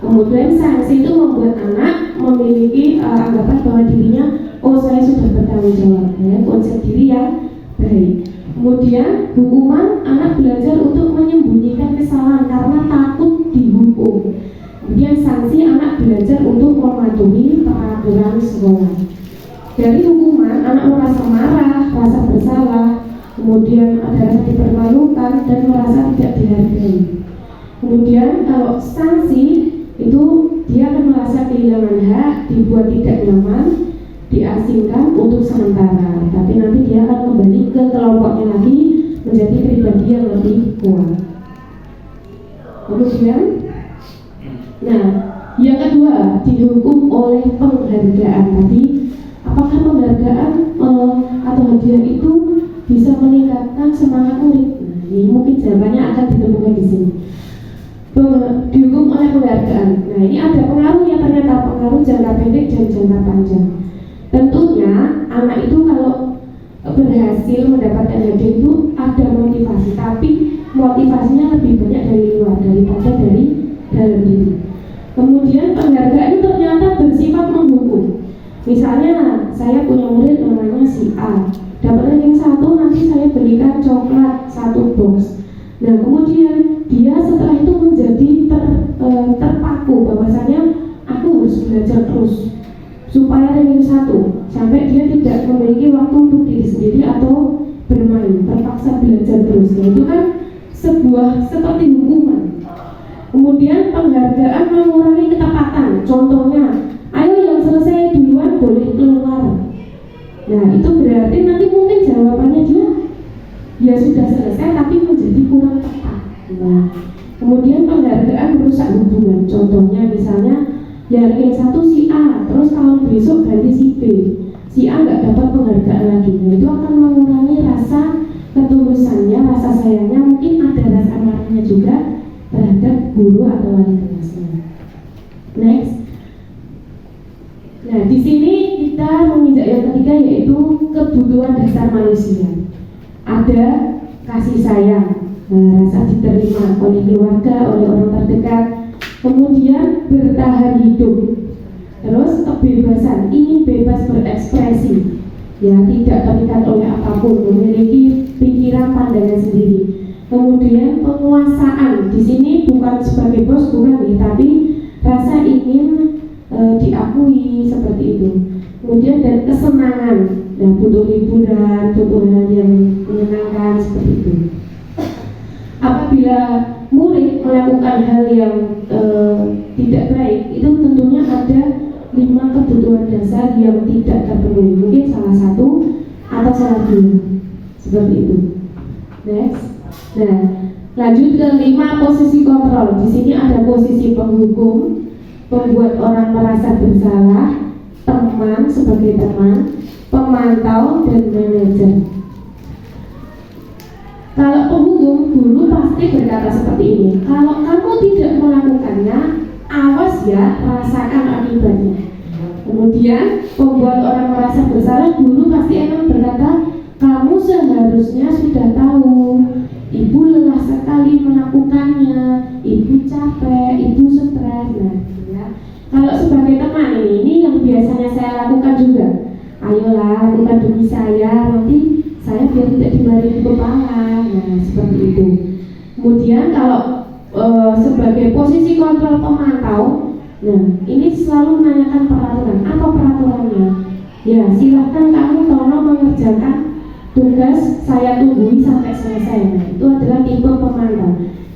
Kemudian sanksi itu membuat anak memiliki anggapan bahwa dirinya, oh saya sudah bertanggung jawab, ya, konsep diri yang baik. Kemudian hukuman anak belajar untuk menyembunyikan kesalahan karena takut dihukum. Kemudian sanksi anak belajar untuk mematuhi peraturan sekolah. Dari hukuman anak merasa marah, rasa bersalah, kemudian ada rasa dipermalukan dan merasa tidak dihargai. Kemudian kalau sanksi itu dia akan merasa kehilangan hak, dibuat tidak nyaman, diasingkan untuk sementara, tapi nanti dia akan kembali ke kelompoknya lagi menjadi pribadi yang lebih kuat. Kemudian, nah, yang kedua dihukum oleh penghargaan. Tadi, apakah penghargaan atau hadiah itu bisa meningkatkan semangat murid? Nah, ini mungkin jawabannya akan ditemukan di sini. Dihukum oleh penghargaan. Nah, ini ada pengaruhnya, ternyata pengaruh jangka pendek dan jangka panjang. Tentunya anak itu kalau berhasil mendapatkan hadiah itu ada motivasi, tapi motivasinya lebih banyak dari luar daripada dari dalam diri. Kemudian penghargaan itu ternyata bersifat menghukum. Misalnya saya punya murid namanya si A, dapat ranking 1, nanti saya belikan coklat 1 box. Nah, kemudian dia setelah itu menjadi terpaku bahwasanya aku harus belajar terus supaya ranking 1, sampai dia tidak memiliki waktu untuk diri sendiri atau bermain, terpaksa belajar terus. Nah, itu kan sebuah seperti hukuman. Kemudian penghargaan mengurangi ketepatan. Contohnya, ayo yang selesai duluan boleh keluar. Nah, itu berarti nanti mungkin jawabannya dia ya sudah selesai tapi menjadi kurang tepat. Nah, kemudian penghargaan merusak hubungan. Contohnya misalnya ya ranking 1 si A, terus tahun besok ganti si B, si A nggak dapat penghargaan lagi. Nah, itu akan mengurangi rasa ketulusannya, rasa sayangnya, mungkin ada rasa marahnya juga terhadap guru atau wali kelasnya. Next. Nah, di sini kita menginjak yang ketiga, yaitu kebutuhan dasar manusia. Ada kasih sayang, rasa diterima oleh keluarga, oleh orang terdekat, kemudian bertahan hidup, terus kebebasan, ingin bebas berekspresi, ya tidak terikat oleh apapun, memiliki pikiran pandangan sendiri. Kemudian penguasaan, di sini bukan sebagai bos, bukan nih, tapi rasa ingin diakui seperti itu. Kemudian dan kesenangan, nah butuh hiburan, butuh hal yang menyenangkan seperti itu. Apabila murid melakukan hal yang tidak baik, itu tentunya ada 5 kebutuhan dasar yang tidak terpenuhi. Mungkin salah satu atau salah 2, seperti itu. Next. Nah, lanjut ke 5 posisi kontrol. Di sini ada posisi penghukum, pembuat orang merasa bersalah, teman sebagai teman, pemantau, dan manajer. Kalau penghukum, guru pasti berkata seperti ini, kalau kamu tidak melakukannya, awas ya, rasakan akibatnya. Kemudian pembuat orang merasa bersalah, guru pasti akan berkata, kamu seharusnya sudah tahu, ibu lelah sekali melakukannya, ibu capek, ibu stres. Nah, ya. Kalau sebagai teman ini yang biasanya saya lakukan juga, ayolah lakukan demi saya, nanti saya biar tidak dimarahi di kepala. Nah, seperti itu. Kemudian kalau sebagai posisi kontrol pemantau, nah ini selalu menanyakan peraturan. Apa peraturannya? Ya, silahkan kamu tolong mengerjakan tugas, saya tungguin sampai selesai. Nah, itu adalah tipe pemantau.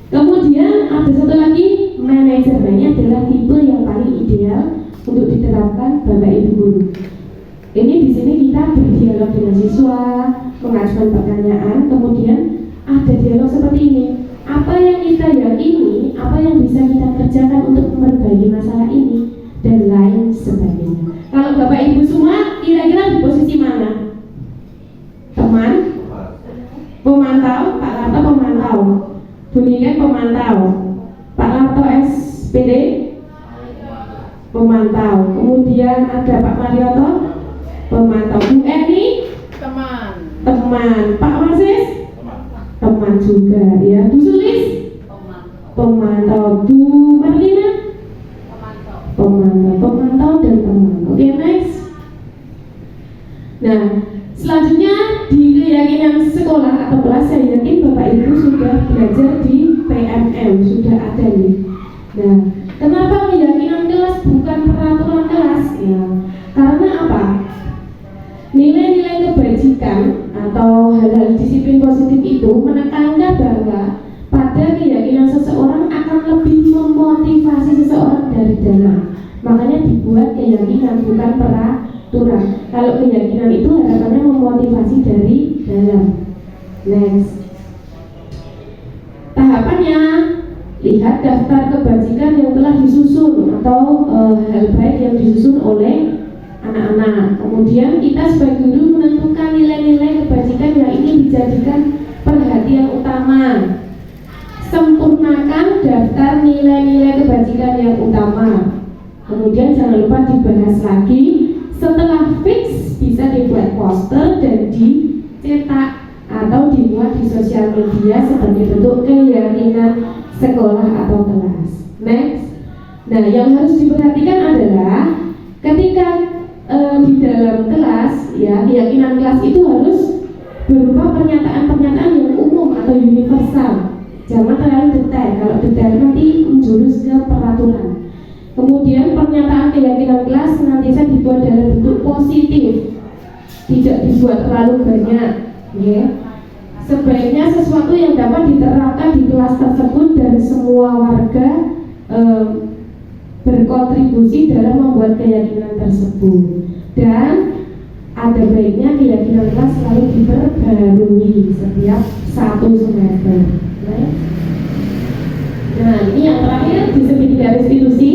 Kemudian ada satu lagi, manajer. Ini adalah tipe yang paling ideal untuk diterapkan Bapak Ibu guru. Ini di sini kita berdialog dengan siswa, mengajukan pertanyaan, kemudian ada dialog seperti ini. Apa yang kita yakini, apa yang bisa kita kerjakan untuk memperbaiki masalah ini, dan lain sebagainya. Kalau Bapak Ibu semua kira-kira di posisi mana? Teman, pemantau, Pak Larto pemantau, Buningan pemantau, Pak Larto SPD pemantau, kemudian ada Pak Marioto pemantau, Bu Eni teman, Pak Masis teman juga, ya, Bu Sulis pemantau, Bu Marlina pemantau dan teman. Oke, next. Nah, selanjutnya di keyakinan sekolah atau kelas, saya yakin Bapak Ibu sudah belajar di PMM, sudah ada nih. Nah, kenapa keyakinan kelas bukan peraturan kelas? Ya, karena apa? Nilai-nilai kebajikan atau hal-hal disiplin positif itu menekankan bahwa pada keyakinan seseorang akan lebih memotivasi seseorang dari dalam. Makanya dibuat keyakinan, bukan peraturan. Kalau keyakinan itu harapannya memotivasi dari dalam. Next. Tahapannya, lihat daftar kebajikan yang telah disusun atau hal baik yang disusun oleh anak-anak. Kemudian kita sebagai guru menentukan nilai-nilai kebajikan yang ingin dijadikan perhatian utama. Sempurnakan daftar nilai-nilai kebajikan yang utama. Kemudian jangan lupa dibahas lagi. Setelah fix, bisa dibuat poster dan dicetak atau dimuat di sosial media sebagai bentuk keyakinan sekolah atau kelas. Next. Nah, yang harus diperhatikan adalah ketika di dalam kelas, ya, keyakinan kelas itu harus berupa pernyataan-pernyataan yang umum atau universal. Jangan terlalu detail. Kalau detail nanti menjurus ke peraturan. Kemudian pernyataan keyakinan kelas senantiasa dibuat dalam bentuk positif, tidak dibuat terlalu banyak. Ya. Sebaiknya sesuatu yang dapat diterapkan di kelas tersebut dan semua warga berkontribusi dalam membuat keyakinan tersebut. Dan ada baiknya keyakinan kelas selalu diperbarui setiap 1 semester. Nah, ini yang terakhir di segitiga restitusi.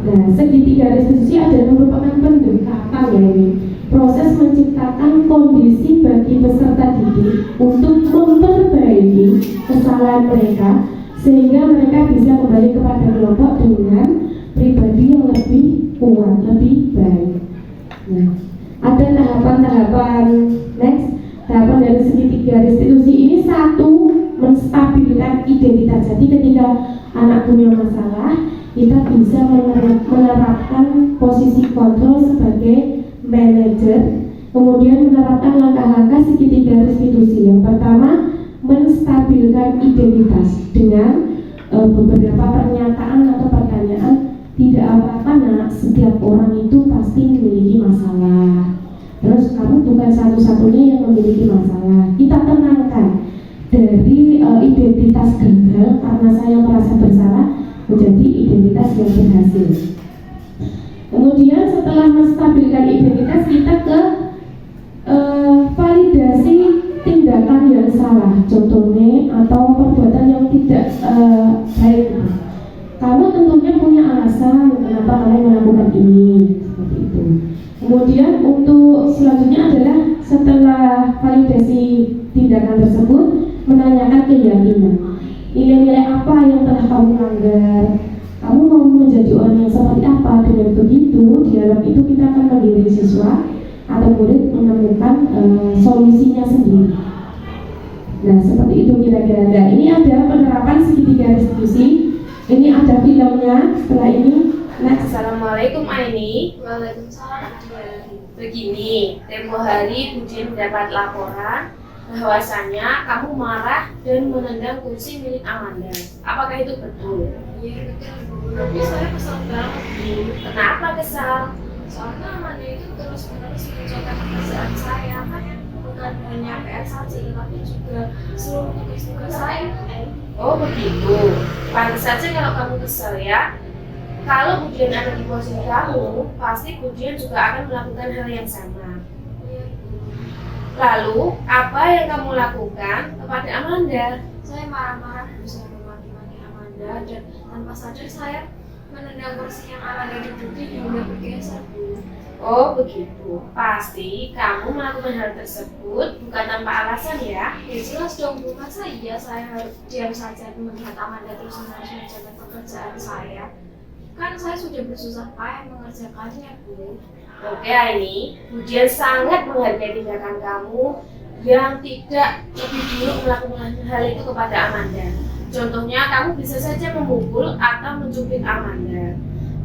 Nah, segitiga restitusi adalah merupakan pendekatan ya ini. Proses menciptakan kondisi bagi peserta didik untuk memperbaiki kesalahan mereka sehingga mereka bisa kembali kepada kelompok dengan pribadi yang lebih kuat, lebih baik. Nah, ada tahapan-tahapan. Next, tahapan dari segitiga restitusi ini satu, menstabilkan identitas. Jadi ketika anak punya masalah, kita bisa menerapkan posisi kontrol sebagai manajer, kemudian menerapkan langkah-langkah segitiga restitusi. Yang pertama, menstabilkan identitas dengan beberapa pernyataan atau pertanyaan. Tidak apa-apa nak, setiap orang itu pasti memiliki masalah. Terus kamu bukan satu-satunya yang memiliki masalah. Kita tenangkan dari identitas gagal karena saya merasa bersalah menjadi identitas yang berhasil. Kemudian setelah menstabilkan identitas, kita ke validasi tindakan yang salah, contohnya atau perbuatan yang tidak baik. Kamu tentunya punya alasan kenapa kalian melakukan ini, seperti itu. Kemudian untuk selanjutnya adalah setelah validasi tindakan tersebut, menanyakan keyakinan. Nilai-nilai apa yang telah kamu langgar? Kamu mau menjadi orang yang seperti apa? Dengan begitu, di dalam itu kita akan mengiring siswa atau murid menemukan solusinya sendiri. Nah, seperti itu kira-kira. Nah, ini ada penerapan segitiga restitusi. Ini ada filmnya. Setelah ini, next. Assalamualaikum Aini. Waalaikumsalam. Begini, tempo hari Budin mendapat laporan bahwasanya kamu marah dan menendang kursi milik Amanda. Apakah itu betul? Iya betul Bu, tapi saya kesal banget Bu. Kenapa kesal? Soalnya Amanda itu terus-menerus mencontohkan pekerjaan saya, kan bukan hanya PR saja, tapi juga seluruh tugas-tugas saya. Oh begitu. Pantas saja kalau kamu kesal ya. Kalau Budian ada di posisi kamu, pasti Budian juga akan melakukan hal yang sama. Iya Bu. Lalu, apa yang kamu lakukan kepada Amanda? Saya marah-marah berusaha memaki-maki Amanda dan tanpa sadar saya menendang kursi yang Amanda duduki hingga bergeser Bu. Oh begitu. Pasti kamu melakukan hal tersebut bukan tanpa alasan ya. Ya jelas dong Bu, masa iya saya harus diam saja melihat Amanda terus-menerus menjaga pekerjaan saya? Kan saya sudah bersusah payah mengerjakannya Bu. Oke Aini, Budian sangat menghargai tindakan kamu yang tidak lebih dulu melakukan hal itu kepada Amanda. Contohnya kamu bisa saja memukul atau mencubit Amanda.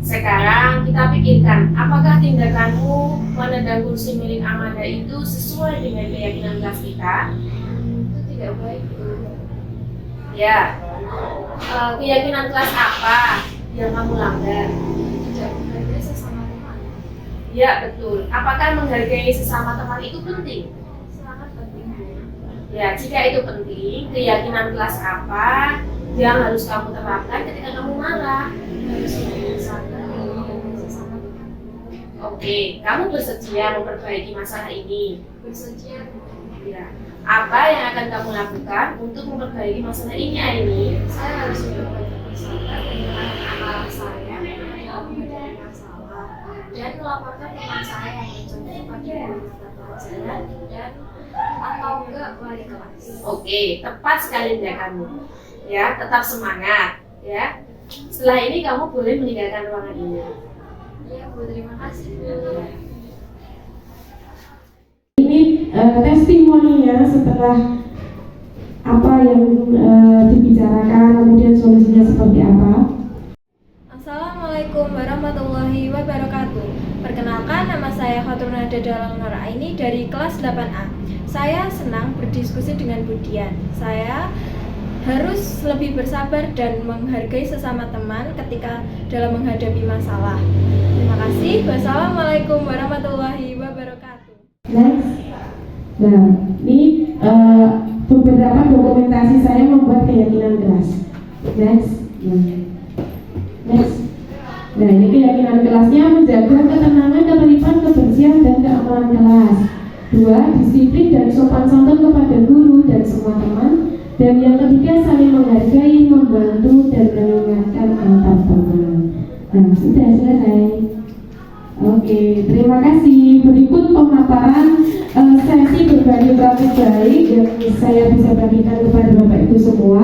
Sekarang kita pikirkan, apakah tindakanmu menendang kursi milik Amanda itu sesuai dengan keyakinan kelas kita? Itu tidak baik Bu. Ya, keyakinan kelas apa yang kamu langgar? Tidak menghargai sesama teman. Ya betul. Apakah menghargai sesama teman itu penting? Sangat penting Bu. Ya, jika itu penting, keyakinan kelas apa yang harus kamu terapkan ketika kamu marah? Harus lebih sadar menghargai sesama teman. Oke, kamu bersedia memperbaiki masalah ini? Bersedia Bu. Ya. Apa yang akan kamu lakukan untuk memperbaiki masalah ini, Aini? Saya harus benar-benar bersabar dengan anak saya yang menghadapi masalah dan melaporkan teman saya yang mencontoh pada guru mata pelajaran dan atau ke wali kelas. Oke, tepat sekali tindakanmu. Ya, tetap semangat. Ya. Setelah ini kamu boleh meninggalkan ruangan ini. Iya Bu, terima kasih Bu. Ini testimoninya setelah apa yang dibicarakan, kemudian solusinya seperti apa. Assalamualaikum warahmatullahi wabarakatuh. Perkenalkan, nama saya Khatruna Dadalang Nur Aini dari kelas 8A. Saya senang berdiskusi dengan Budian. Saya harus lebih bersabar dan menghargai sesama teman ketika dalam menghadapi masalah. Terima kasih. Wassalamualaikum warahmatullahi wabarakatuh. Next. Nah, ini beberapa dokumentasi saya membuat keyakinan kelas. Next. Next. Nah, ini keyakinan kelasnya menjaga ketenangan, ketertiban, kebersihan, dan keamanan kelas. 2. Disiplin dan sopan santun kepada guru dan semua teman. Dan yang ketiga, saling menghargai, membantu, dan mengingatkan antar teman. Nah, sudah selesai. Oke, terima kasih. Berikut pemaparan sesi berbagi praktik baik yang saya bisa bagikan kepada Bapak Ibu semua.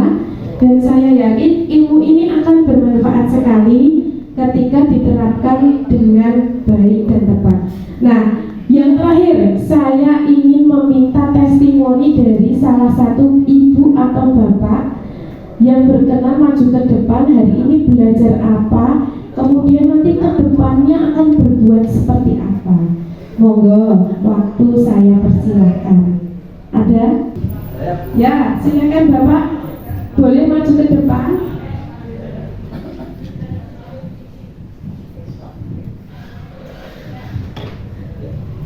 Dan saya yakin ilmu ini akan bermanfaat sekali ketika diterapkan dengan baik dan tepat. Nah, Yang terakhir, saya ingin meminta testimoni dari salah satu ibu atau bapak yang berkenan maju ke depan hari ini belajar apa, kemudian nanti ke depannya akan berbuat seperti apa. Monggo, waktu saya persilahkan. Ada? Ya, silakan Bapak. Boleh maju ke depan.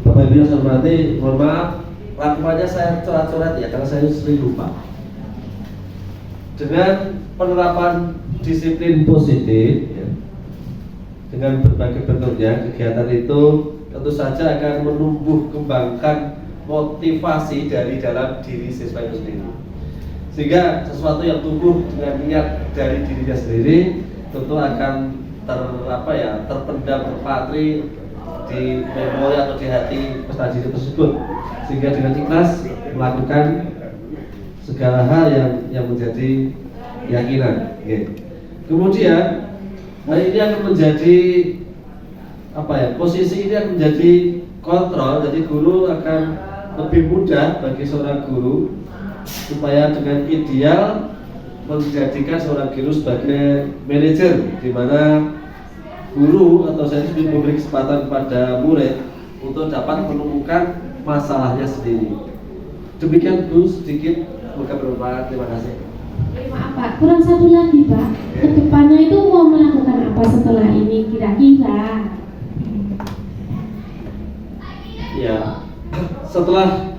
Bapak Ibu yang saya hormati, mohon maaf, rangkumannya saya coret-coret ya, karena saya sering lupa. Dengan penerapan disiplin positif, ya, dengan berbagai bentuknya, kegiatan itu tentu saja akan menumbuh kembangkan motivasi dari dalam diri siswa itu sendiri. Sehingga sesuatu yang tumbuh dengan niat dari dirinya sendiri tentu akan terpendam, terpatri di memori atau di hati peserta didik tersebut, sehingga dengan ikhlas melakukan segala hal yang menjadi keyakinan. Kemudian hal ini akan menjadi posisi ini akan menjadi kontrol, jadi guru akan lebih mudah bagi seorang guru supaya dengan ideal menjadikan seorang guru sebagai manajer, di mana guru atau saya memberi kesempatan pada murid untuk dapat menemukan masalahnya sendiri. Demikian Bu, sedikit, semoga bermanfaat. Terima kasih. Maaf Pak, kurang satu lagi Pak. Kedepannya itu mau melakukan apa setelah ini kira-kira? Ya, setelah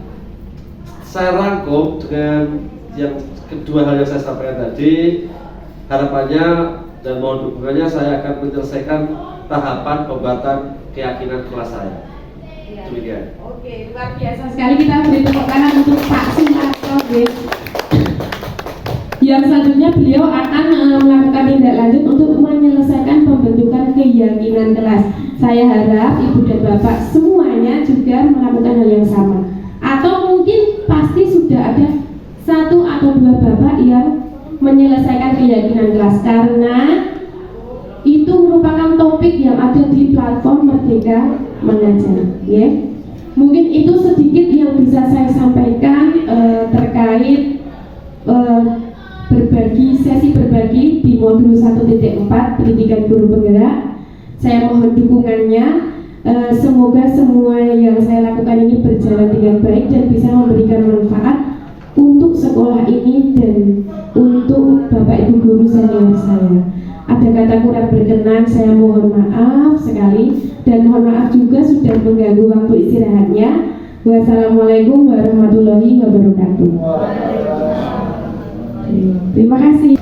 saya rangkum dengan yang kedua hal yang saya sampaikan tadi, harapannya dan mohon dukungannya saya akan menyelesaikan tahapan pembuatan keyakinan kelas saya. Demikian. Oke, luar biasa sekali, kita beri tepuk tangan untuk Pak Sunarto. Yang selanjutnya beliau akan melakukan tindak lanjut untuk menyelesaikan pembentukan keyakinan kelas. Saya harap Ibu dan Bapak semuanya juga melakukan hal yang sama. Atau mungkin pasti sudah ada satu atau dua Bapak yang menyelesaikan keyakinan kelas, karena itu merupakan topik yang ada di platform Merdeka Mengajar. Mungkin itu sedikit yang bisa saya sampaikan terkait sesi berbagi di modul 1.4 pendidikan guru penggerak. Saya mohon dukungannya. Semoga semua yang saya lakukan ini berjalan dengan baik dan bisa memberikan manfaat untuk sekolah ini dan untuk Bapak Ibu guru senior saya. Ada kata kurang berkenan, saya mohon maaf sekali, dan mohon maaf juga sudah mengganggu waktu istirahatnya. Wassalamualaikum warahmatullahi wabarakatuh. Terima kasih.